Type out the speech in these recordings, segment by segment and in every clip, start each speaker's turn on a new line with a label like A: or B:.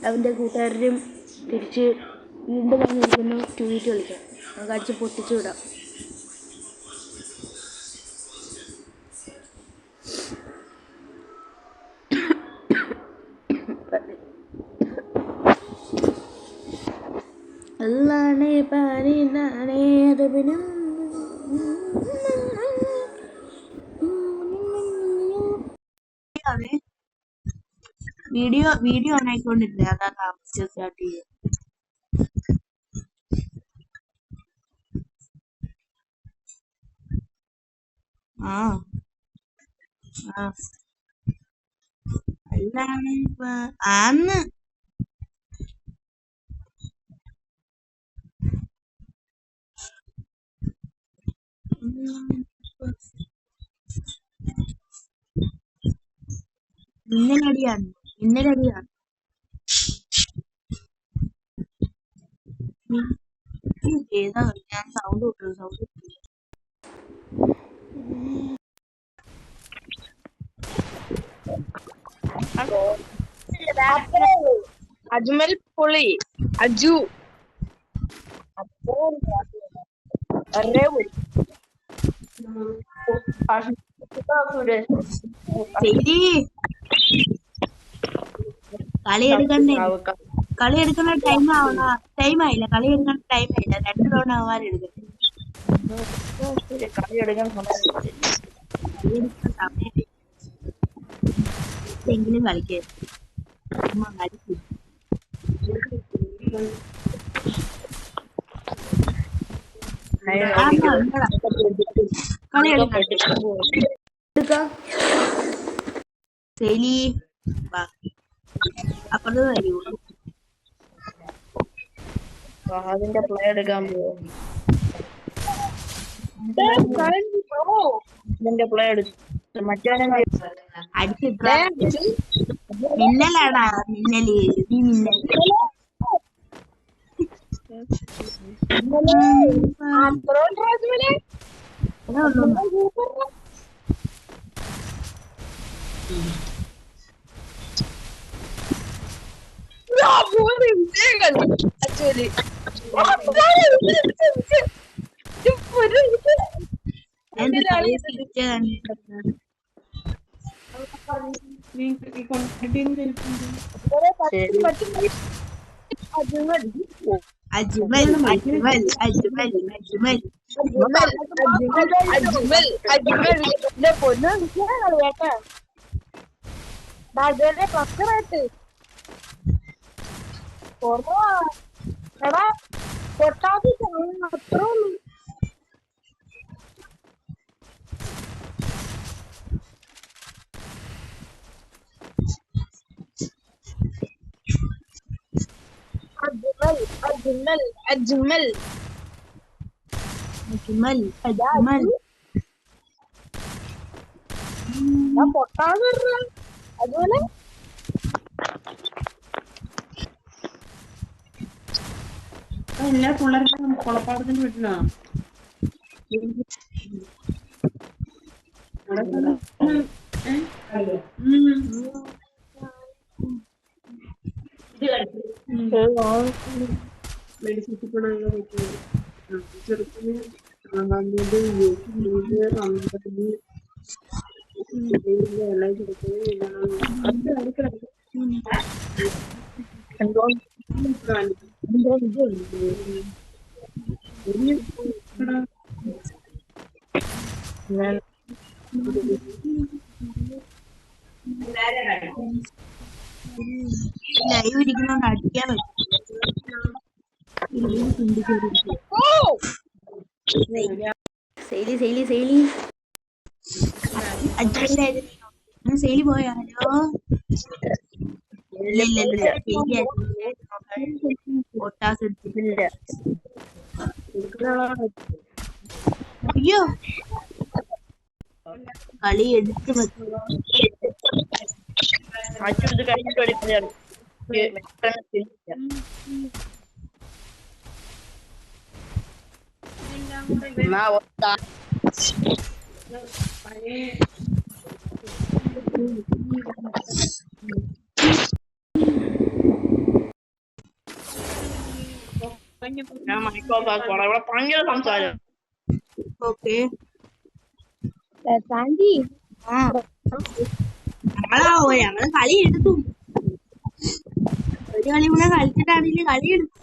A: അവൻ്റെ കൂട്ടുകാരും തിരിച്ച് വീണ്ടും വന്നിരിക്കുന്നു. ട്വീറ്റ് കളിക്കാം. നമുക്ക് അടിച്ച് പൊട്ടിച്ചു വിടാം. അല്ലാണേ പാരിനാണേ അരബിനും വീഡിയോ ഓൺ ആയിക്കൊണ്ടില്ല. അതാ താമസിച്ച് സ്റ്റാർട്ട് ചെയ്യുക. അല്ലാണ് ആന്ന് ഇന്നലടിയാണ് ഏതാ ഞാൻ സൗണ്ട് കിട്ടും.
B: അജ്മൽ പൊളി അജു
A: കളി എടുക്കുന്ന ടൈമായില്ല. 2 തവണ അവന്മാരെടുക്കും.
B: കളി എടുക്കാൻ
A: എങ്കിലും കളിക്കരുത്. അപ്പുറത്ത് വരുമോ?
B: അതിന്റെ പ്ലേ എടുക്കാൻ പോകും. പ്ലേ എടുക്കും മറ്റേ
A: മിന്നലാടാ മിന്നല്. നീ മിന്നൽ അതുപോലെ
C: എല്ലാ പിള്ളേർക്കും കൊളപ്പാടത്തിന് വീട്ടിലാ മെഡിസിറ്റിപ്പണല്ലോ ചെറുക്കിന് എല്ലാം
A: ലൈവ് ഇരിക്കുന്നോണ്ട് അടിക്കാൻ സെയിലി പോയാലോ? അയ്യോ കളി എടുത്ത്
C: കഴിഞ്ഞു.
B: ഞാൻ മൈക്കോക്കാൻ ഇവിടെ ഭയങ്കര സംസാരം.
C: ഓക്കെ
A: സാൻഡി
C: ആ നമ്മളാവോ ഞങ്ങള് കളി എടുത്തു. ഒരു കളി കൂടെ കളിച്ചിട്ടാണെങ്കിൽ കളി എടുത്തു.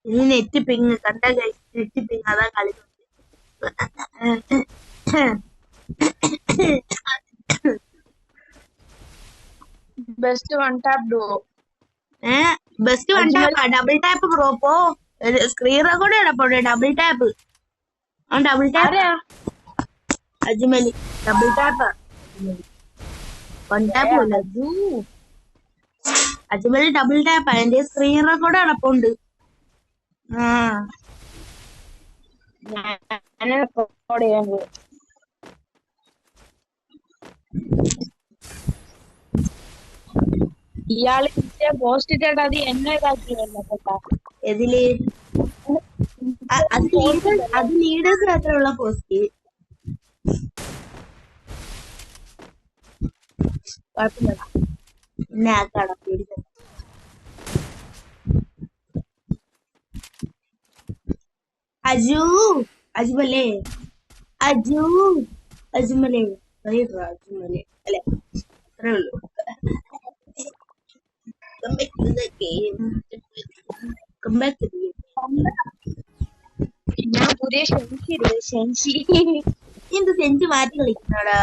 C: ഇനി നെറ്റ് പിങ് കണ്ട നെറ്റ് പിങ് അതാ കളി.
B: Best one tap duo.
C: Best one tap double tap bro. പോ സ്ക്രീൻ റെക്കോർഡ് കിടപ്പുണ്ട്. ഡബിൾ ടാപ്പ് ഡബിൾ ടാപ്പ് അജ്മലി ഡബിൾ ടാപ്പ് വൺ ടാപ്പ് അജ്മലി ഡബിൾ ടാപ്പ്. അതിന്റെ സ്ക്രീൻ റെക്കോർഡ് കിടപ്പുണ്ട്.
B: ഞാൻ റെക്കോർഡ് ചെയ്യാൻ പോകും. ഇയാള് പോസ്റ്റ് ഇട്ടിട്ട് അത് എന്നെ ഇതാക്കിയല്ലോ.
C: എതില് അത് ലീഡേഴ്സ് മാത്രമുള്ള പോസ്റ്റ്. കുഴപ്പമില്ല പിന്നെ ആക്കാടാ പേടിച്ച. അജുമലേ അജ്മലേ അജ്മലേ അല്ലെ അത്രേ ഉള്ളൂ. Come back to the game. Come back to the game.
B: ഞാൻ പുതിയ സെൻസി
C: എന്ത് സെഞ്ചി മാറ്റി കളിക്കണടാ.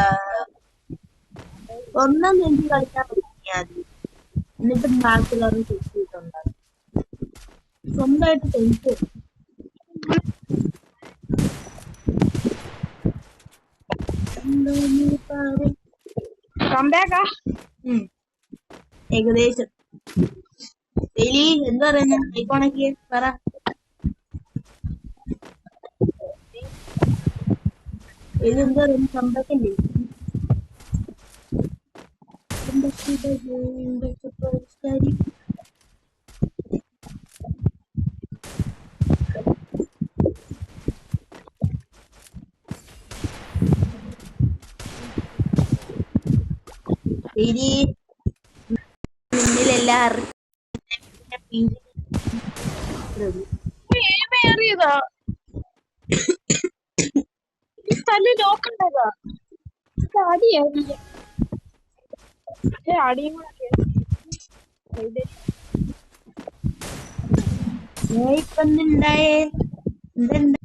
C: ഒന്നാം സെഞ്ചി കളിക്കാൻ പറ്റിയാ മതി. എന്നിട്ട് ബാക്കിയുള്ളവർ സെഞ്ചി ചെയ്തിട്ടുണ്ടാകും. സ്വന്തമായിട്ട് സെഞ്ചി
B: കംബാക്കാ
C: ഏകദേശം. ഡെയിലി എന്താ പറയുന്ന ഐക്കോണൊക്കെ പറ. എന്താ പറയുന്ന കമ്പക്കല്ലേ. ഡെയിലി മുന്നിലെല്ലാവരും
B: ഏറിയതാ തല്ല് നോക്കണ്ടതാ. അടിയാ അടിയും
C: ഇപ്പൊണ്ടായേ എന്തുണ്ട്.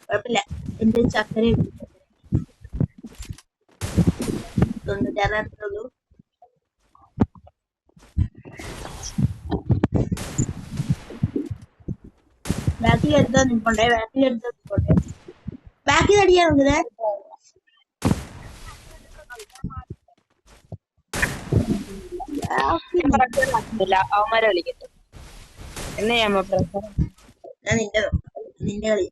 C: കുഴപ്പമില്ല. എന്റെ ചക്കര 96 ഉള്ളൂ. ബാക്കിലെടുത്താ നിൽക്കണ്ടേ. ബാക്കിൽ അടിയാ നോക്കുന്നേ.
B: അവന്മാരെ കളിക്കട്ടെ എന്ന് ഞാൻ
C: ഞാൻ നിന്റെ കളി.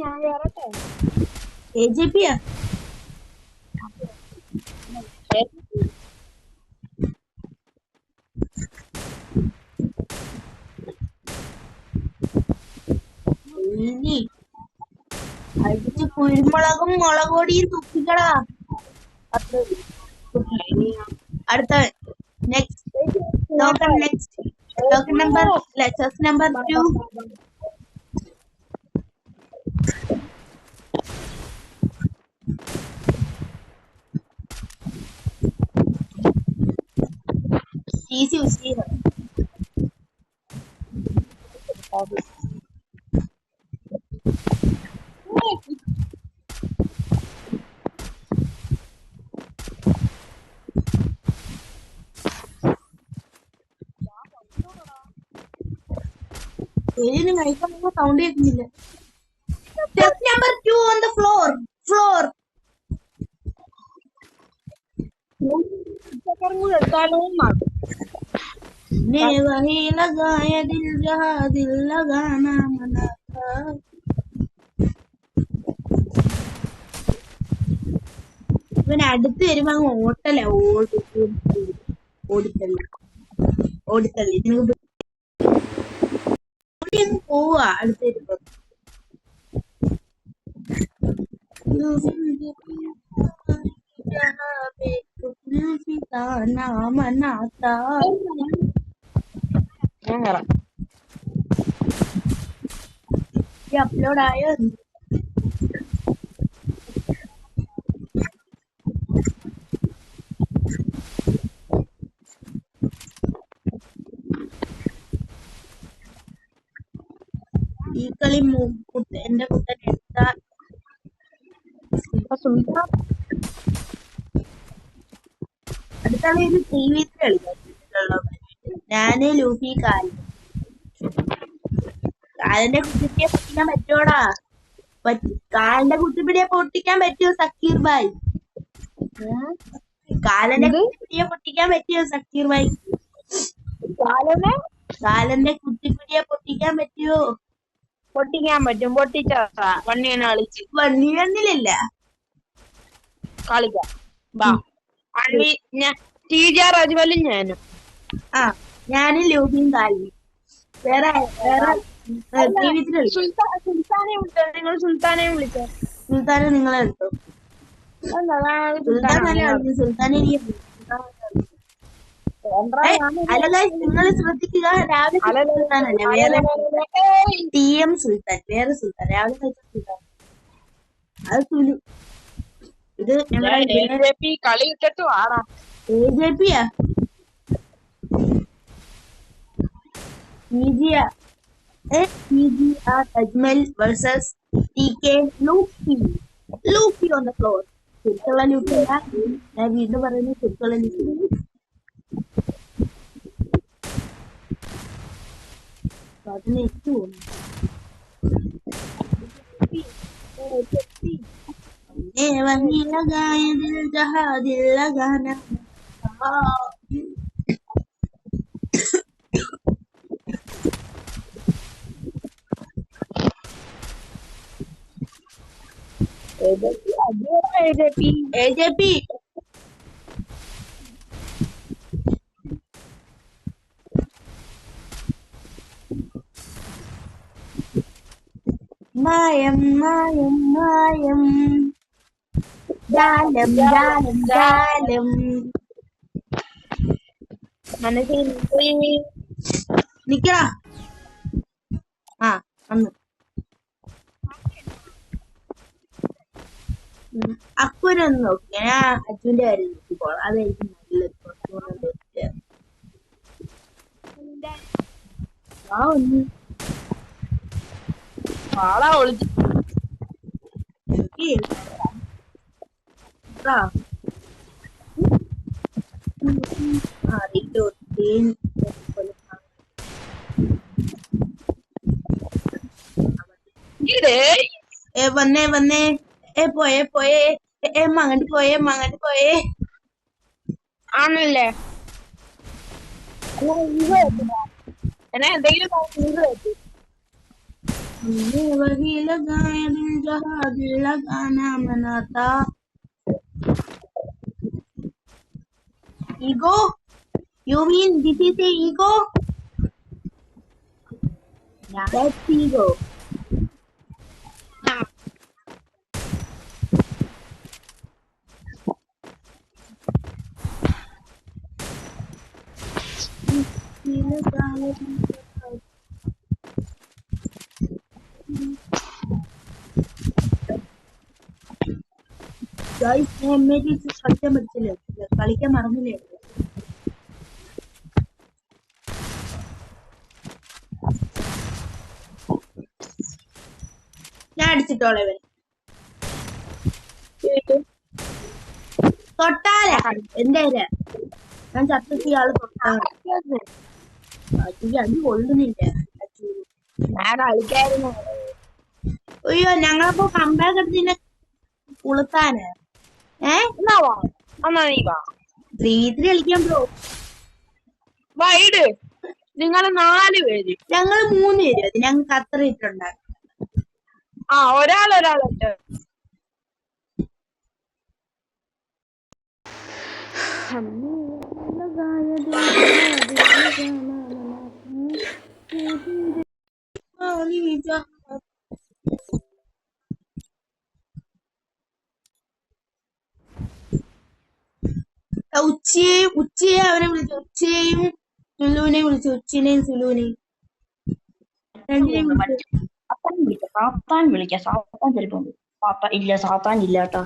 B: ഞാൻ കയറട്ടെ.
C: AJP-യാ അടിച്ച് കുരുമുളകും മുളകൊടിയും തുപ്പിക്കടാ. അടുത്ത next token number chess number 2. TC ഉസീന. ഏതിന് കഴിക്കാൻ സൗണ്ട് കേൾക്കുന്നില്ല. Step number 2 on the floor.
B: എടുത്താലോ
C: ने वही लगाया दिल जहाँ दिल लगाना मना था. ഇവൻ അടുത്ത് വരുമ്പോ അങ്ങ് ഓട്ടല ഓടിത്തള്ളി ഇതിന് പോവാ അടുത്ത് വരുമ്പോ.
B: ഞാൻ കയറാം.
C: അപ്ലോഡ് ആയോ? ഈ കളി എന്റെ കുട്ടൻ എടുത്ത അടുത്ത കളി ഒരു TV കളിക്കാം. ഞാന് ലൂഫി കാലിന്റെ കുട്ടിപ്പിടിയെ പൊട്ടിക്കാൻ പറ്റോടാ? കാലിന്റെ കുട്ടിപ്പിടിയെ പൊട്ടിക്കാൻ പറ്റുമോ സക്കീർ ഭായ്? കാലിന്റെ കുട്ടിപ്പിടിയെ പൊട്ടിക്കാൻ പറ്റുമോ സക്കീർ ഭായ്? കാലിന്റെ കുട്ടിപ്പിടിയെ പൊട്ടിക്കാൻ പറ്റുമോ?
B: പൊട്ടിക്കാൻ പറ്റും. പൊട്ടിച്ചാ വണ്ണിയനെ കളിച്ച്
C: വണ്ണിയൊന്നിലില്ല
B: കളിക്കാം. വണ്ണി TJR അജ്മലും ഞാനും.
C: ഞാനും ലൂഫിയും കാലിനും വേറെ
B: സുൽത്താനെ വിളിച്ചോ? നിങ്ങൾ സുൽത്താനെ വിളിച്ചോ?
C: സുൽത്താനെ നിങ്ങളെ എടുത്തു. സുൽത്താനെ അല്ല നിങ്ങൾ ശ്രദ്ധിക്കുക. രാവിലെ സുൽത്താനല്ലേ, വേറെ TM സുൽത്താൻ, വേറെ സുൽത്താൻ. രാവിലെ സുൽത്താൻ അത് സുലു. ഇത്
B: കളി ഇട്ടിട്ട് ആടാ.
C: AJP TGR Ajmal versus TK Luffy on the floor. ശരിക്കുള്ള ലൂഫി അല്ല, ഞാൻ വീണ്ടും പറയുന്നത് ശരിക്കുള്ള ലൂഫി. वही लगाए दिल जहाँ दिल लगाना. AJP മായം ജാലം
B: മനസ്സിൽ
C: നിക്കടാ. വന്നു അക്കുനൊന്ന് നോക്കി. ഞാൻ അച്ഛൻ്റെ കാര്യം നോക്കിക്കോളാം. അതായിരിക്കും നല്ലത്.
B: ആളാ ഒളിച്ചു.
C: വന്നേ പോയേ അങ്ങോട്ട് പോയേ
B: ആണല്ലേ? എന്തെങ്കിലും
C: वही लगाए दिल जहाँ दिल लगाना मना था. Ego? You mean this is a ego? That's ego. കളിക്കാൻ മറന്നില്ലേ? ഞാൻ അടിച്ചിട്ടോളെ ഇവൻ തൊട്ടാല എന്റെ ഞാൻ ചത്തിട്ട് ആള് തൊട്ടാ അടി കൊള്ളുന്നില്ല.
B: ഞാൻ കളിക്കായിരുന്നു.
C: അയ്യോ ഞങ്ങളപ്പോ കമ്പാക്ക് എടുത്തിനെ കുളുത്താന്
B: എന്നാ വാ, എന്നാ നീ വാ
C: 3v3 കളിക്കാൻ ബ്രോ.
B: വൈഡ് നിങ്ങള് 4 പേര്.
C: ഞങ്ങള് 3 പേര് അത് ഞങ്ങൾക്ക് അത്ര ഇട്ടുണ്ടാകും.
B: ആ ഒരാളൊക്കെ
C: ഉച്ചയെ അവനെ വിളിച്ചു. ഉച്ചയെയും സുലുവിനെയും വിളിച്ചു. ഉച്ചിനെയും സുലുവിനെയും രണ്ടിനെയും വിളിച്ചു.
B: സാത്താൻ വിളിക്കാം. സാത്താൻ ചിലപ്പോ ഇല്ല. സാത്താൻ ഇല്ല കേട്ടോ.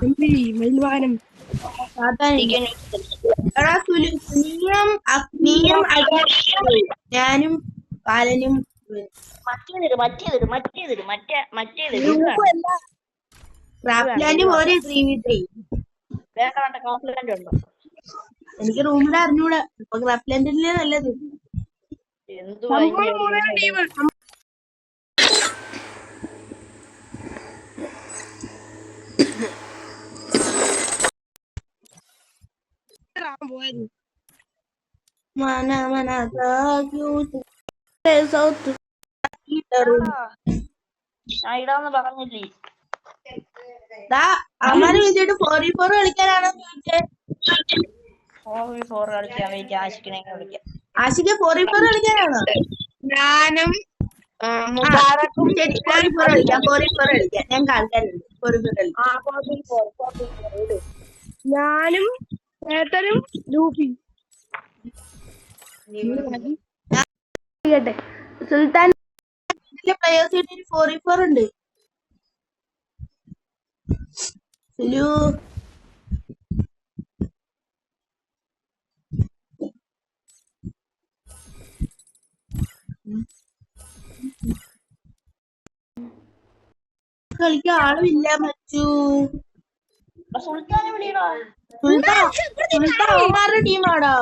C: എടാ നീയും ഞാനും പാലനും ക്രാഫ്റ്റ്ലാൻഡ് പോലെ 3v3. എനിക്ക് റൂമിൽ അറിഞ്ഞൂടാ. ഇപ്പൊ ക്രാഫ്റ്റ്ലാൻഡിലെ നല്ലത്.
B: ഇടാന്ന് പറഞ്ഞില്ലേ.
C: അമ്മാനെ വിളിച്ചിട്ട് 4v4 കളിക്കാനാണോ ചോദിച്ചേ?
B: 4v4 കളിക്കാൻ വേണ്ടി ആശിക്കിനെ വിളിക്കാം.
C: ആശിക്ക് 4v4 കളിക്കാനാണോ?
B: ഞാനും
C: ശരി 4v4 കളിക്കാം. 4v4 കളിക്കാം. ഞങ്ങൾക്ക് ആൾക്കാരുണ്ട് 4v4 കളിക്കാം.
B: ഞാനും ഏട്ടനും ലൂപ്പി.
C: സുൽത്താൻ പ്ലേയേഴ്സ് 4v4 ഉണ്ട്. സുലു കളിക്കാൻ ആളുമില്ല. മച്ചു
B: സുൽത്താനെ വിളിയടാ.
C: സുൽത്താൻമാരുടെ ടീമാടാ.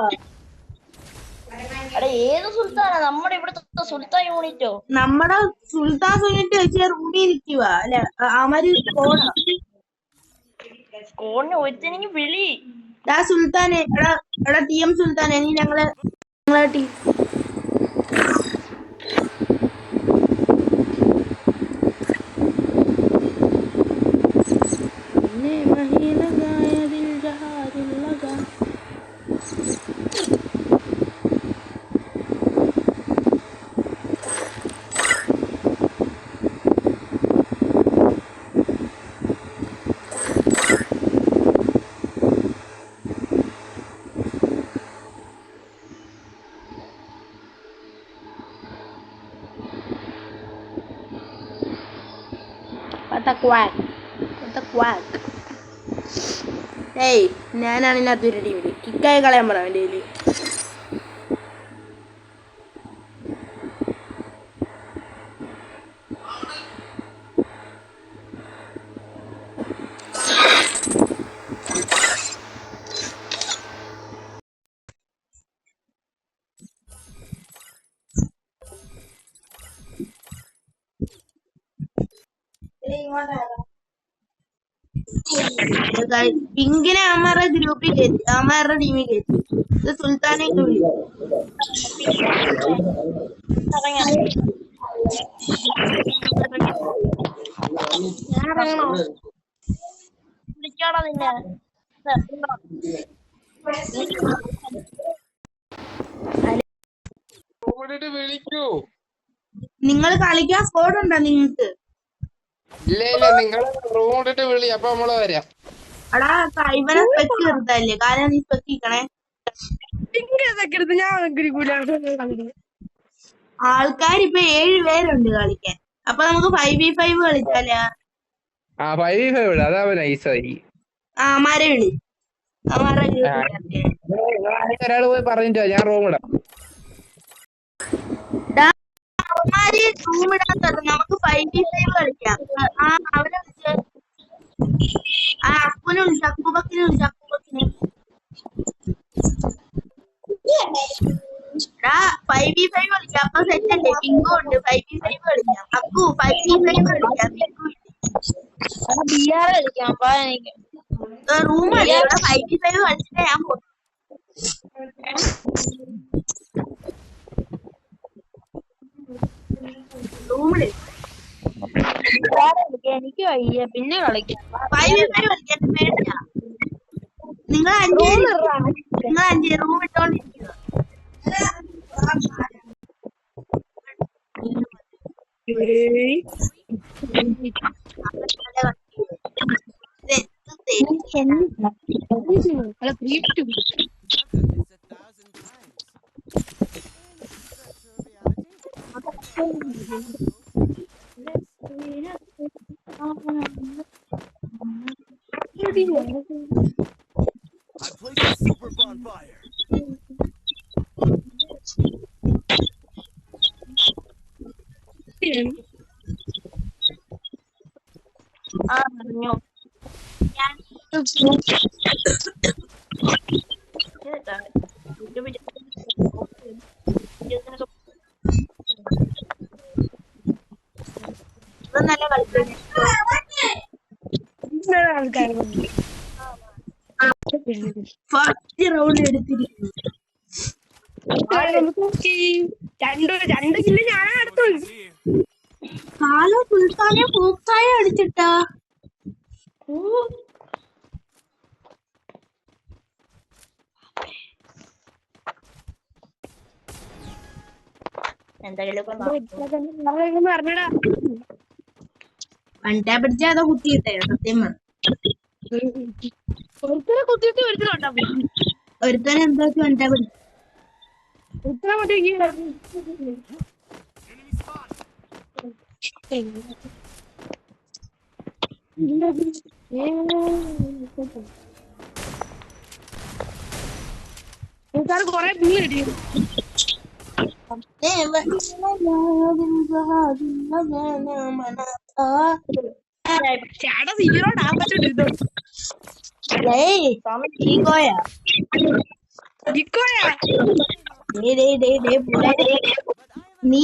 B: ഏത് സുൽത്താനാ? നമ്മുടെ ഇവിടുത്തെ സുൽത്താൻ യൂണിറ്റോ?
C: നമ്മുടെ സുൽത്താൻ യൂണിറ്റ് വെച്ച് റൂമിൽ നിൽക്കുക അല്ലെ? അവര്
B: സ്കോണിന് ഒരുത്തനെങ്കിൽ വിളി.
C: സുൽത്താനെ എടാ TM സുൽത്താനെ നീ ഞങ്ങളെ ടീം ഏയ് ഞാനാണ് ഇതിനകത്തൊരു ടീമില് കിക്കായി കളയാൻ പറയാം എൻ്റെ കയ്യില്. പിങ്കിനെ അമ്മമാരുടെ ഗ്രൂപ്പിൽ കയറ്റി, അമ്മമാരുടെ ടീമിൽ കയറ്റി. ഇത് സുൽത്താനെ വിളിക്കാം. നിങ്ങൾ കളിക്കാൻ സ്കോഡ് ഉണ്ടോ നിങ്ങൾക്ക്?
D: ഇല്ല നിങ്ങൾ റൂമിട്ട് വിളി, അപ്പൊ നമ്മള് വരാം.
C: അടാ ഇവനെ സ്പെക്ക് ചെറുതല്ലേ, കാരണം നീ സ്പെക്കിക്കണേ. ആൾക്കാരിപ്പൊ 7 പേരുണ്ട് കളിക്കാൻ. അപ്പൊ നമുക്ക് 5v5 കളിച്ചാലേ?
D: ആ 5v5 അതാവുമ്പോ നൈസായി.
C: അമാരെ വിളി, അമാരുടെ
D: ഒരാള് പോയി പറഞ്ഞിട്ടോ, ഞാൻ റൂം ഇടാം.
C: റൂമിടാൻ നമുക്ക് 5v5 കളിക്കാം.
B: ബിആർ കളിക്കാം എനിക്ക്
C: റൂം കളിക്കാം 55 കളിച്ചിട്ട് ഞാൻ പോകും. റൂമില്
B: എനിക്ക് വയ്യ പിന്നെ കളിക്കാം
C: 55 കളിക്കാൻ വേണ്ട. നിങ്ങൾ 5 room ഇട്ടോണ്ടിരിക്കുക.
E: I placed a super bonfire.
C: നല്ല കളിക്കാൻ ഫസ്റ്റ് റൗണ്ട് എടുത്തിരിക്കുന്നു. കാല സുൽത്താനെ പൂക്കായ അടിച്ചിട്ടാ.
B: എന്തെങ്കിലും
C: വണ്ടാ പിടിച്ച അതോ കുത്തിയിട്ടേ സത്യം ഒരുത്തനെ എന്താ വെച്ച് വണ്ടാ പിടിച്ച
A: കൊറേ പുള്ളി കിട്ടിയത്
C: നീ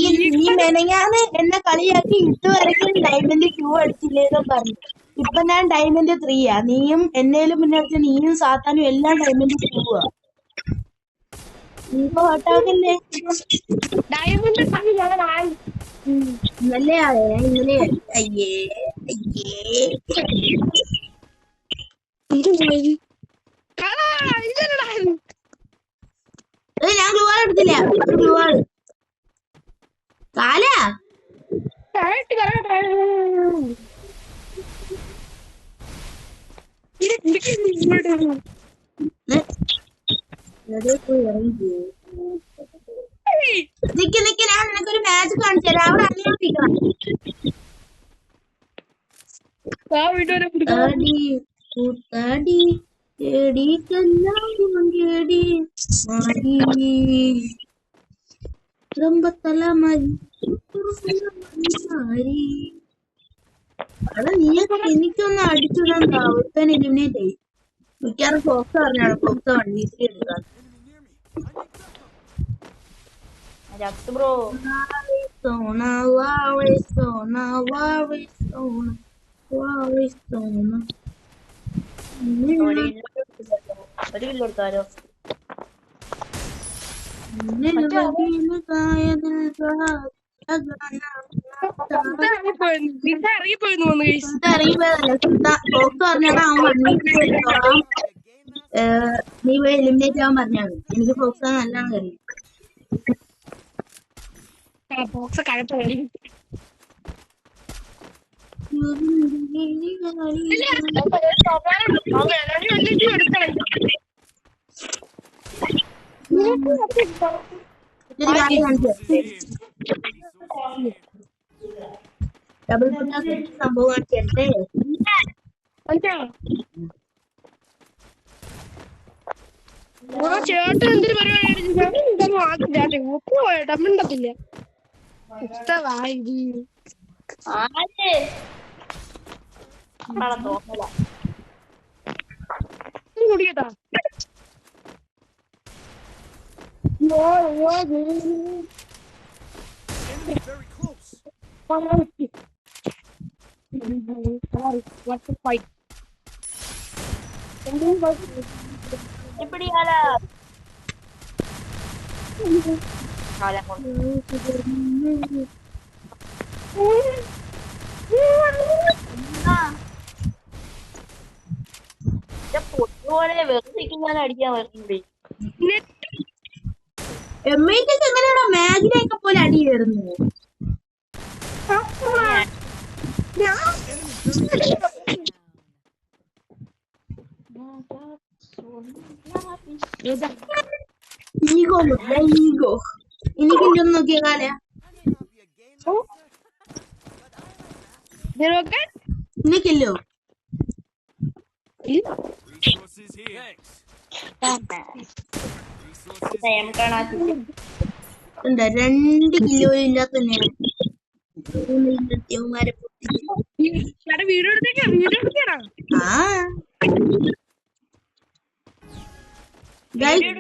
C: മെനങ്ങാന്ന് എന്നെ കളിയാക്കി ഇതുവരെയും ഡയമണ്ട് 2 അടിച്ചില്ലേന്നോ പറഞ്ഞു. ഇപ്പൊ ഞാൻ ഡയമണ്ട് 3 നീയും എന്നേലും മുന്നേ അടിച്ച നീയും സാത്താനും എല്ലാം ഡയമണ്ട് 2 നീ ഇപ്പൊ ഹോട്ടാക്കല്ലേ ഇന്നലെ ഇങ്ങനെ അയ്യേ ഞാൻ ഗ്ലൂവാൾ എടുത്തില്ല. ഗ്ലൂവാൾ കാല നിക്ക് ഞാൻ നിനക്കൊരു മാച്ച് കാണിച്ചു തരാം. അവിടെ അന്വേഷിക്കണം. എനിക്കൊന്ന് അടിച്ചുടാ ഒരുത്തൻ എലിമിനേറ്റ് ആയി. മിക്കാറും ഫോക്സ് പറഞ്ഞാണ് ഫോക്സ് വണ്ടി എടുക്കാൻ.
B: ബ്രോ ഒരു കിലോ എടുത്താലോ
C: നീ പോയി എലിമിനേറ്റ് ആവാൻ പറഞ്ഞാണ്. എനിക്ക് ഫോക്സ് നല്ലോണം കഴിയും. ഡബിൾ സംഭവം കാണിച്ചേ.
A: ചേട്ടൻ എന്തൊരു പരിപാടി മിണ്ടത്തില്ല. കുടിക്കട്ടാ
E: Enemy very close.
B: எப்படியால കാലം കൊണ്ട് പൊട്ടുപോലെ വെറുതെ ഞാൻ അടിക്കാൻ വരുന്നുണ്ട്.
C: എംഐക്ക് എങ്ങനെയാണോ മാഗിനെയൊക്കെ പോലെ അടി കയറുന്നത്? ഈഗോ ഈഗോ എനിക്കില്ലൊന്നും നോക്കിയ കാല എനിക്കില്ലോ
E: Resources here. Resources here.
C: എന്താ 2 കിലോ ഇല്ലാത്ത യവന്മാരെ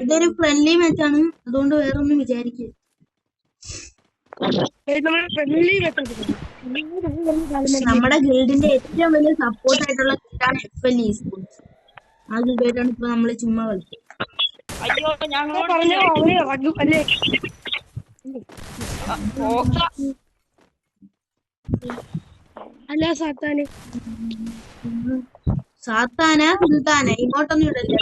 C: ഇതൊരു ഫ്രണ്ട്ലി മാച്ചാണ്, അതുകൊണ്ട് വേറൊന്നും വിചാരിക്കുക. നമ്മുടെ ഗിൽഡിന്റെ ഏറ്റവും വലിയ സപ്പോർട്ട് ആയിട്ടുള്ള ഗിൽഡാണ് FL Esports. ആ ഗിൽഡായിട്ടാണ് ഇപ്പൊ നമ്മള് ചുമ്മാ കളിക്കുക.
B: അയ്യോ ഞാൻ
A: അല്ല സാത്താന്
C: സാത്താന സുൽത്താന ഇങ്ങോട്ടൊന്നും ഇടല്ല.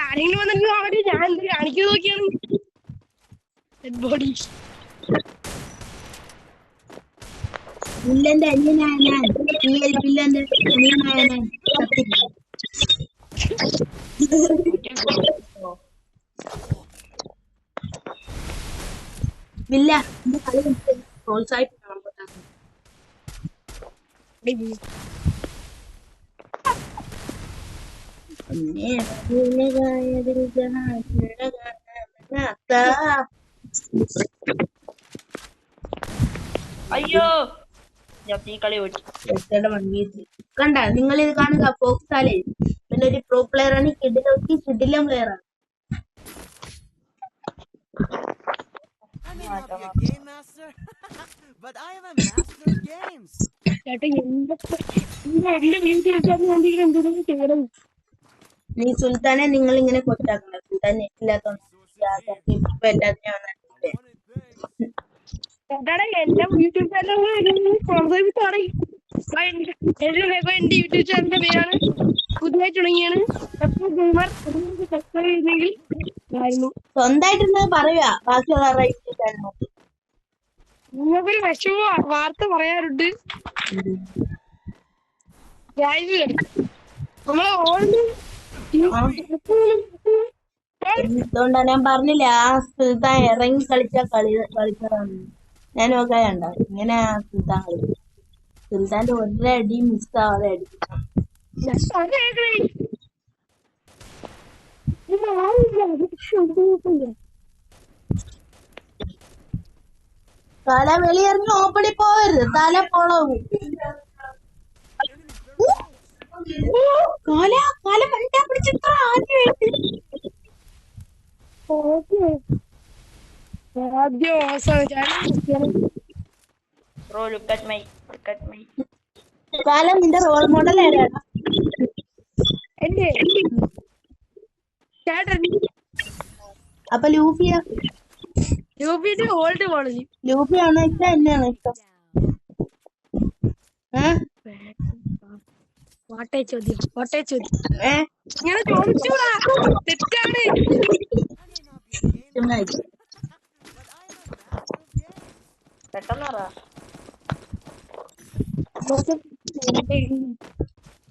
A: ആരെങ്കിലും വന്നിട്ട് ഞാൻ എന്ത് കാണിക്കാൻ നോക്കിയാണ് ബോഡി.
C: വില്ലന്റെ അനിയനായ ഞാൻ, വില്ലന്റെ അനിയനായ ഞാൻ വില്ല എന്റെ കളി പ്രോത്സാഹിപ്പിക്കണം.
B: അയ്യോ ഈ കളി ഓടി
C: കണ്ട നിങ്ങൾ ഇത് കാണുക. ഫോക്സാലേ ഒരു പ്രോ പ്ലെയർ ആണ്, കിഡിലം പ്ലെയർ ആണ്.
E: I may not be a game master, but I am a master of games.
C: നീ സുൽത്താനെ നിങ്ങൾ ഇങ്ങനെ കൊച്ചാക്കണ്ട. സുൽത്താൻ നെറ്റില്ലാത്തോണ്ട് ഇപ്പൊ എല്ലാത്തിനും
A: എന്റെ യൂട്യൂബ് ചാനൽ എന്റെ യൂട്യൂബ് ചാനലിന്റെ പേരാണ് പുതുതായി തുടങ്ങിയാണ്.
C: സ്വന്തമായിട്ട് പറയുക, ബാക്കിയുള്ള
A: നിങ്ങൾക്കൊരു വിഷമ വാർത്ത പറയാറുണ്ട്. നമ്മളെ
C: അതുകൊണ്ടാ ഞാൻ പറഞ്ഞില്ല ആ സുൽത്താൻ ഇറങ്ങി കളിച്ചതാണ്. ഞാൻ നോക്കാണ്ട ഇങ്ങനെ സുൽത്താൻ കളിക്കും. സുൽത്താന്റെ ഒരടി മിസ്സാവാതെ അടിക്കണം. തല വെളിയിറങ്ങി ഓപ്പണി പോവരുത്, തല പോളവും. കാല കണ്ടാ പിടിച്ചിട്ട് കാലം നിന്റെ റോൾ മോഡൽ ആരാണ്?
A: എന്റെ ചേട്ടൻ.
C: അപ്പൊ ലൂഫിയ
A: യൂപിയുടെ ഓൾഡ് കോളേജ്.
C: ലൂഫിയാണോ ഇഷ്ടം എന്നെയാണോ ഇഷ്ടം?
A: കോട്ടയ ചോദ്യം ഇങ്ങനെ ചോദിച്ചൂടാ, തെറ്റാണ്.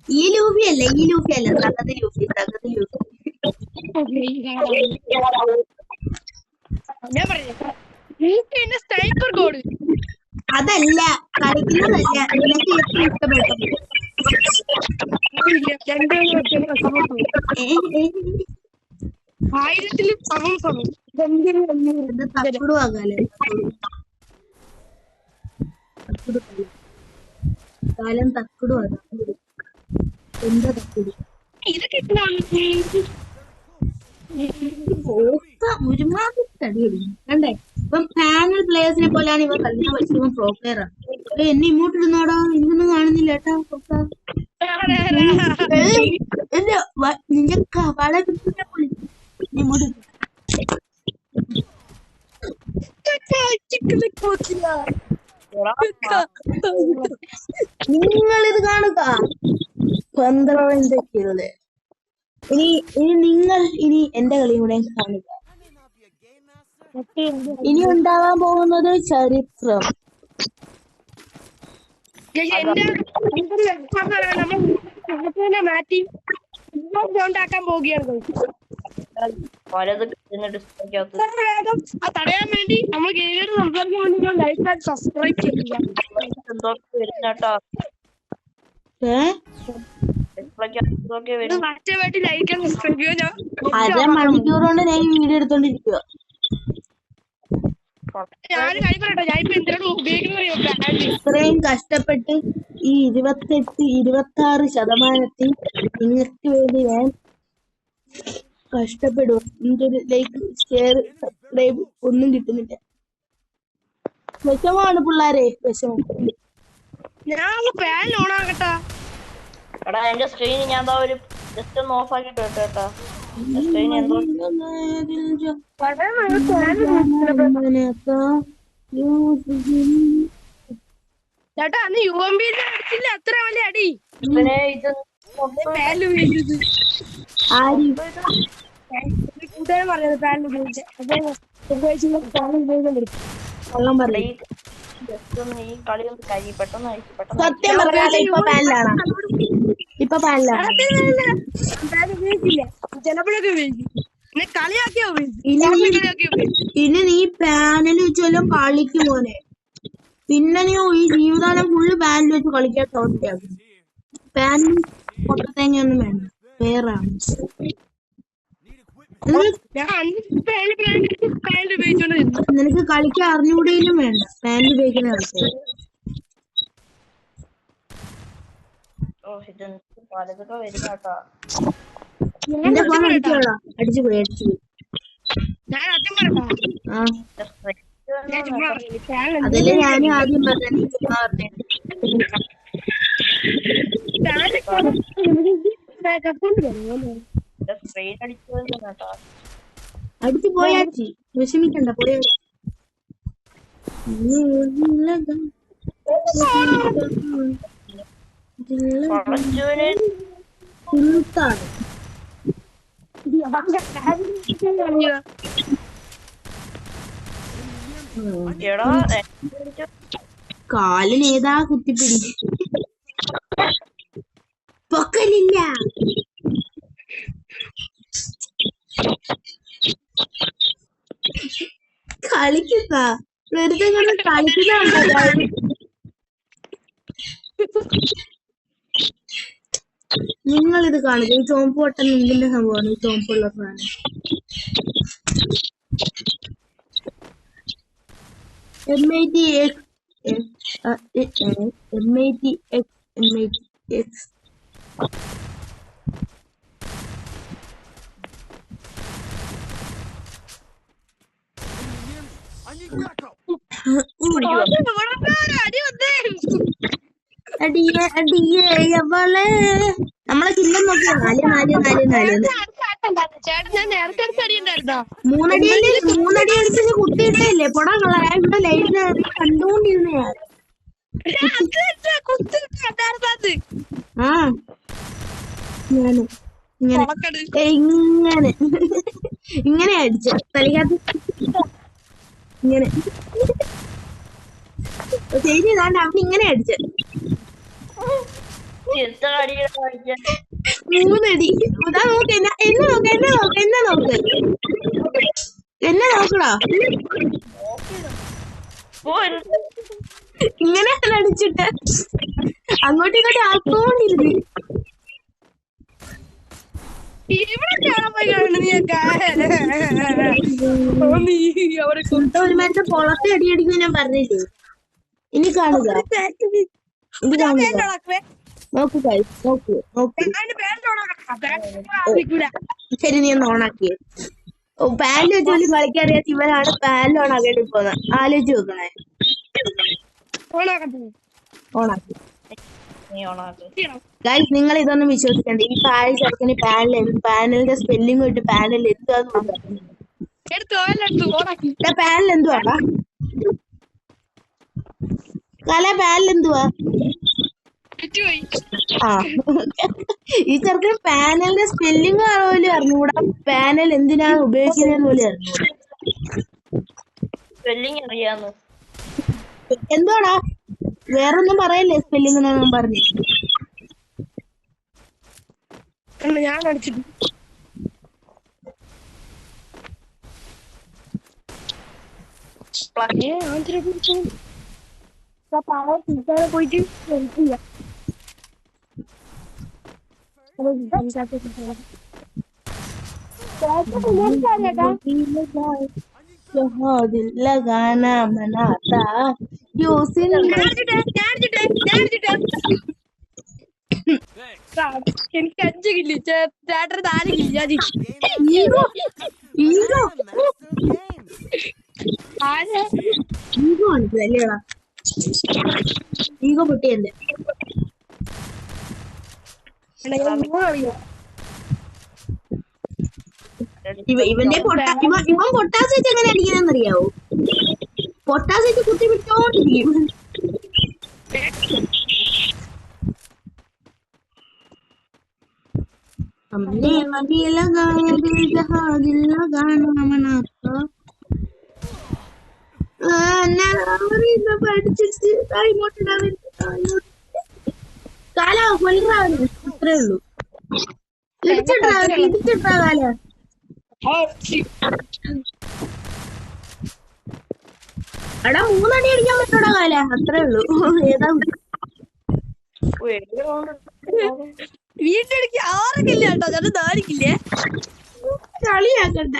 C: ഈ ലൂഫിയല്ല തകതി ലൂഫി.
A: ഞാൻ പറഞ്ഞു സ്നൈപ്പർ കോഡ്
C: അതല്ല കളിക്കുന്നതല്ല. നിനക്ക് ഏറ്റവും ഇഷ്ടപ്പെട്ടത്
A: ആയിരത്തില് സമം
C: തക്കുടുവാകാലേ. കാലം തക്കുടുവാ. എന്താ തക്കുടു?
A: ഇതൊക്കെ
C: ഒരുമാതിരി തടി അടിക്കും കണ്ടേ. ഇപ്പം പാനൽ പ്ലേയേഴ്സിനെ പോലെയാണ് ഇവ കളിക്കാൻ പറ്റുമ്പോൾ പ്രോ പ്ലെയർ ആണ്. എന്നെ ഇങ്ങോട്ട് ഇടുന്നോടാ, ഇതൊന്നും കാണുന്നില്ല ഏട്ടാ. എന്റെ നിന്റെ വളരെ ഇങ്ങോട്ട് നിങ്ങളിത് കാണുക. 12 ഇനി നിങ്ങൾ എന്റെ കളിയും കൂടെ കാണുക. ഇനി ഉണ്ടാവാൻ പോകുന്നത് ചരിത്രം.
A: മാറ്റി ഉണ്ടാക്കാൻ പോവുകയാണ്. തടയാൻ വേണ്ടി നമ്മൾ ഗെയിമിൽ സംസാരിക്കാൻ വേണ്ടി ലൈക്ക് സബ്സ്ക്രൈബ് ചെയ്യുക.
C: അരമണിക്കൂർ കൊണ്ട് ഞാൻ ഈ വീഡിയോ എടുത്തോണ്ടിരിക്കുക. ഇത്രയും കഷ്ടപ്പെട്ട് ഈ 28-26% നിങ്ങൾക്ക് വേണ്ടി ഞാൻ കഷ്ടപ്പെടുക. എന്റെ ഒരു ലൈക്ക്, ഷെയർ, സബ്സ്ക്രൈബ് ഒന്നും കിട്ടുന്നില്ല. വിഷമാണ് പിള്ളേരെ, വിഷമം.
A: ഞാൻ ഫാൻ ഓണാക്കട്ടാ.
B: എടാ എന്റെ സ്ക്രീൻ ഞാൻ ഒരു ജസ്റ്റ് ഒന്ന് ഓഫ് ആക്കിട്ട് കേട്ടോ. സ്ക്രീൻ എന്തോ
A: ചേട്ടാ അന്ന് UMB അടിച്ചില്ല അത്ര വലിയ അടി.
B: ഇത്
A: കൂട്ടുകാരൻ പറഞ്ഞത് ഫാൻ ഉപയോഗിച്ച
B: ഈ കളി ഒന്ന് കഴി പെട്ടെന്ന്
C: സത്യം പറഞ്ഞാലേ ഇപ്പൊ പാനിലാണ്. ഇപ്പൊ പാനിലാണ്.
A: ഉപയോഗിക്കില്ല, ചിലപ്പോഴൊക്കെ ഉപയോഗിക്കും. കളിയാക്കിയാ ഉപയോഗിക്കും.
C: ഇനി നീ പാനൽ വെച്ചെല്ലാം കളിക്കും മോനെ. പിന്നെ നീ ഈ ജീവിതകാലം ഫുള്ള് പാനിൽ വെച്ച് കളിക്കാൻ തോന്നിയാകും. പാനിൽ പൊട്ടത്തേങ്ങയൊന്നും വേണ്ട, വേറാണ്. നിനക്ക് കളിക്കാൻ അറിഞ്ഞുകൂടെയും വേണ്ട, പാനിൽ ഉപയോഗിക്കുന്ന കളിക്കാൻ. എന്റെ ഫോൺ അടിച്ചോളാ, അടിച്ചു പോയി. അതല്ലേ ഞാനും ആദ്യം പറഞ്ഞ. അടിച്ചു പോയാച്ചി, വിഷമിക്കണ്ട, പോയ സുൽത്താൻ. കാലിനേതാ കുത്തിപ്പിടി, പൊക്കലില്ല. കളിക്കുന്ന വെറുതെ കൊണ്ട് കളിക്കുന്ന. നിങ്ങളിത് കാണുക. ഈ ചോമ്പ് പൊട്ടൻ എന്തിന്റെ സംഭവമാണ്? ഈ ചോമ്പുള്ള സാധനം M80X. നമ്മളെ കില്ലം നോക്കിയാ 4 3 അടി അടിച്ച് കുത്തിയിട്ടല്ലേ പൊടങ്ങള. ഇവിടെ ലൈറ്റ് കണ്ടുകൊണ്ടിരുന്ന ഞാന് ഇങ്ങനെ അടിച്ച തലിക്കാത്ത ഇങ്ങനെ ശരിയതാണ്ട് അവൻ ഇങ്ങനെ അടിച്ച 3 അടി. ഇതാ നോക്ക്, എന്നെ നോക്കടാ. ഇങ്ങനെ അടിച്ചിട്ട് അങ്ങോട്ടും ഇങ്ങോട്ടും ആക്കോണ്ടിരുന്നു. ഒരു മറ്റേ പൊളത്തെ അടിയടിക്കും ഞാൻ പറഞ്ഞില്ലേ. ഇനി കാണുക, നോക്കൂ നോക്കൂ. ശരി, നീ ഒന്ന് ഓണാക്കിയേ. പാനിൽ വെച്ച് പോലും കളിക്കറിയാത്ത ഇവനാണ് പാനിലാണ് അകേണ്ടി പോകുന്നത്. ആലോചിച്ച് നോക്കണേ. ഓണാക്കി.
B: നീ ഓണാക്ക്.
C: ഗൈസ് നിങ്ങൾ ഇതൊന്നും വിശ്വസിക്കണ്ട. ഈ പാല് ചെറുക്കന് പാനലിന്റെ സ്പെല്ലിംഗ് ഇട്ട് പാനൽ എന്തുവാന്ന് പാനൽ എന്തുവാടാ കല പാനൽ എന്തുവാ? ആ ഈ ചെറുക്കന് പാനലിന്റെ സ്പെല്ലിംഗ് പോലും അറിഞ്ഞൂടാ. പാനൽ എന്തിനാണ് ഉപയോഗിക്കുന്നതെന്ന് പോലും അറിഞ്ഞൂടാ.
B: സ്പെല്ലിങ് അറിയാന്ന്.
C: എന്തുവാടാ വേറൊന്നും പറയല്ലേ സ്പെല്ലിംഗ് ഞാൻ പറഞ്ഞു.
A: ഞാൻ അടിച്ചിട്ട് പോയിട്ട്
C: लगाना मनाता
A: എനിക്ക് 5 കില്ലി ചേട്ടൻ 4 കില്ലി.
C: ഈഗോ ഈഗോ ഈഗോ മനസ്സിലല്ലേടാ. ഈഗോ പൊട്ടിയല്ലേ ഇവന്റെ ഇവൻ പൊട്ടാസ് വെച്ച് എങ്ങനെ അടിക്കാന്നറിയാവോ? പൊട്ടാസ് വെച്ച് കുത്തി വിട്ടോണ്ടിരിക്കും. हमने वही लगाया दिल जहाँ दिल लगाना मनाता പഠിച്ചിട്ട് കാല കൊല്ലാവുന്നു. അത്രേ ഉള്ളൂ. ഇടിച്ചിട്ടാ കാല എടാ 3 അടി അടിക്കാൻ പറ്റൂടാ കാല. അത്രേ ഉള്ളൂ. ഏതാ
A: വീട്ടിലേക്ക് 6 കില്ല കേട്ടോ ചേട്ടൻ 4 കില്ലേ.
C: കളിയാക്കണ്ട.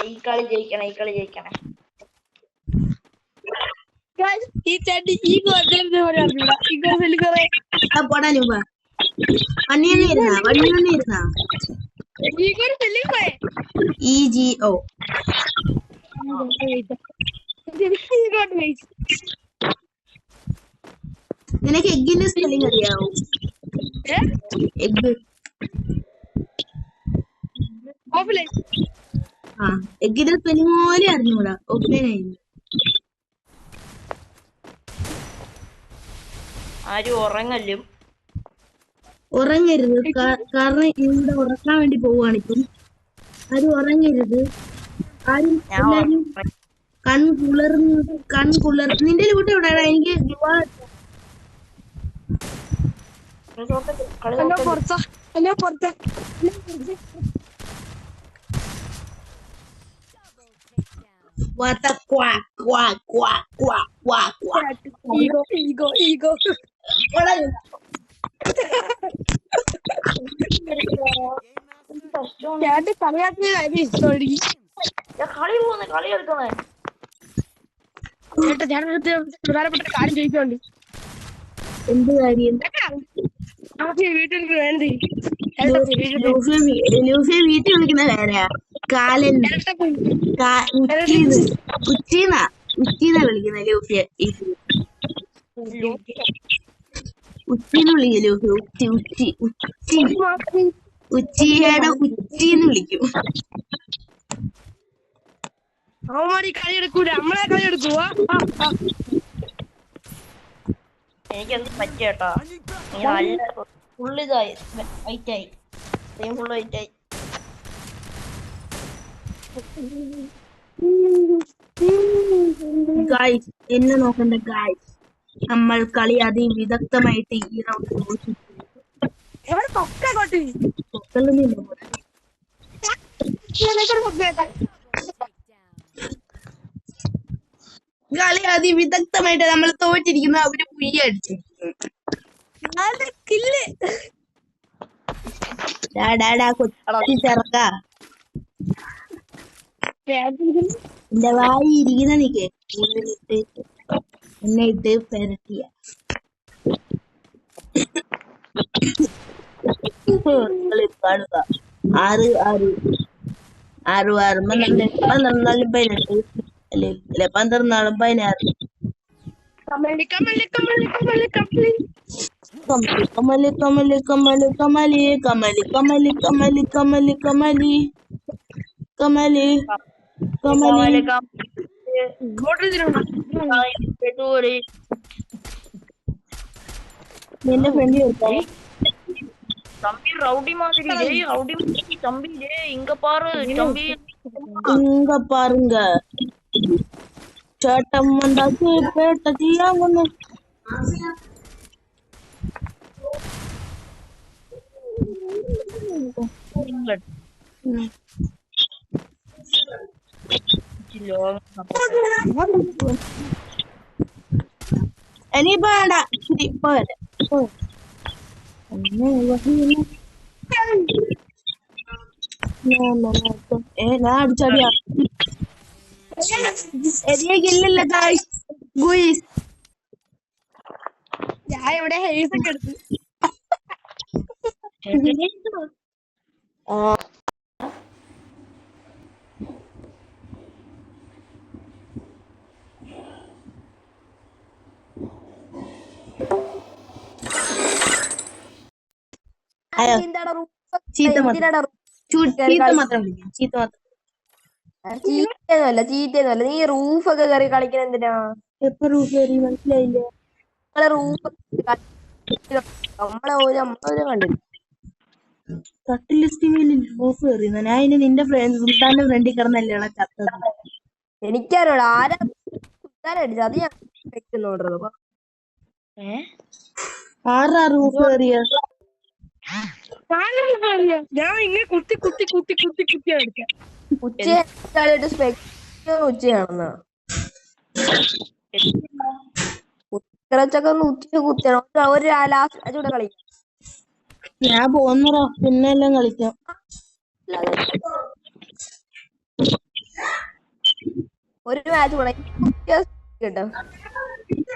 B: ഈ കളി ജയിക്കണേ, ഈ കളി ജയിക്കണേ.
A: ഈ ചേട്ടി ഈ
C: പോടാ രൂപ വണ്ണിയിരുന്നാ EGO നിനക്ക് എഗ്ഗിന്റെ സ്പെല്ലിംഗ് അറിയാവോ? എഗ് ആ എഗ്ഗിന്റെ സ്പെല്ലിംഗ് പോലെ അറിഞ്ഞൂടാ. ഓഫ്ലൈൻ ആയിരുന്നു.
B: ആരും
C: ഉറങ്ങരുത്. കാരണം ഇവിടെ ഉറക്കാൻ വേണ്ടി പോവാണിപ്പം. ആരും ഉറങ്ങരുത്. ആരും എല്ലാരും കൺകുളർന്ന് നിന്റെ കൂട്ടം എവിടെയാ? എനിക്ക്
B: കളി എടുക്കണേ.
A: പ്രധാനപ്പെട്ട കാര്യം ചോദിക്കുന്നുണ്ട്.
C: എന്ത് കാര്യം?
A: വീട്ടിൽ വേണ്ടി
C: ലൂഫിയെ വീട്ടിൽ വിളിക്കുന്ന പേരാ കാലൻ. ഉച്ചീന്നാ വിളിക്കുന്ന ലൂഫിയെ. ഉച്ചിന്ന് വിളിക്കും ലൂഫി. ഉച്ചിയുടെ ഉച്ചിന്ന് വിളിക്കും.
A: അവന്മാര് കളി എടുക്കൂല, നമ്മളെ കളി എടുക്കുവാ.
B: എനിക്കെന്ത് പറ്റിയേട്ടാ? നല്ല ഫുള്ളിതായി വൈറ്റായി. ഫുള്ള് വൈറ്റായി.
C: ഗായ്സ് എന്നെ നോക്കണ്ട ഗായ്സ്. നമ്മൾ കളി അതിവിദഗ്ധമായിട്ട് ഈ റൗണ്ട് കളി അതിവിദഗ്ധമായിട്ട് നമ്മൾ തോറ്റിരിക്കുന്ന അവര് പുയ്യ അടിച്ചിരിക്കുന്നു. കൊച്ചി ചെറുക്ക എന്റെ വായി ഇരിക്കുന്ന നീ കേട്ട് എന്നെ ഇട്ട് പെരട്ടിയ കളി കാണുക 6 12 18 അല്ലെ 12 16
A: കമലി കമലി കമലി കമലി കമലി
C: കമലി കമലി കമലി കമലി കമലി കമലി കമലി കമലി കമലി കമലി കമലി നിന്റെ ഫ്രണ്ട് ചോദിച്ചാൽ
B: தம்பி ரவுடி மாதிரி டேய் ரவுடி மாதிரி தம்பி டேய் இங்க பாரு தம்பி
C: இங்க பாருங்க சேட்டம் வந்தாச்சு பேட்ட தீயாங்கன்னு ഇനി വേണ്ട ശരി പോരെ ഞാൻ അടിച്ചടിയാ ശരിയാക്കില്ലല്ലോ ഗായ്സ് ഗുയിസ്
A: ഞാൻ ഇവിടെ ഹെയ്സ് ഒക്കെ എടുത്തു.
C: അയ്യോ
A: എന്താടാ
C: ചീത്ത മാത്രം ചീത്ത മാത്രം വിളിക്കും ചീത്ത മാത്രം
A: ചീറ്റയൊന്നുമല്ല നീ റൂഫൊക്കെ കയറി കളിക്കണ എന്തിനാ?
C: എപ്പോ റൂഫ് കയറി മനസ്സിലായില്ല
A: നമ്മളെ റൂഫ് നമ്മളെ കണ്ടില്ല.
C: തട്ടില് സ്റ്റിമില് റൂഫ് കയറി ഞാൻ അതിന് നിന്റെ സുൽത്താന്റെ ഫ്രണ്ടിൽ കിടന്നല്ലേ ചത്തത്.
A: എനിക്കറിയോളൂ ആരാ അടിച്ചത് അത് ഞാൻ വെക്കുന്നുണ്ടോ.
C: ആറാ റൂഫ് കയറിയ
A: ഞാൻ ഇങ്ങനെ കുത്തി കുത്തി കുത്തി കുത്തി കുത്തി അടിക്കാം. ഉച്ചയാണെന്നാ ഉച്ചക്കൊന്ന് ഉച്ച കുത്തിയാണ് ഒരു ലാസ്റ്റ് കൂടെ കളിക്കാം.
C: ഞാൻ പോന്നറോ പിന്നെ എല്ലാം കളിക്കാം.
A: ഒരു മാച്ച് കൂടെ കേട്ടോ.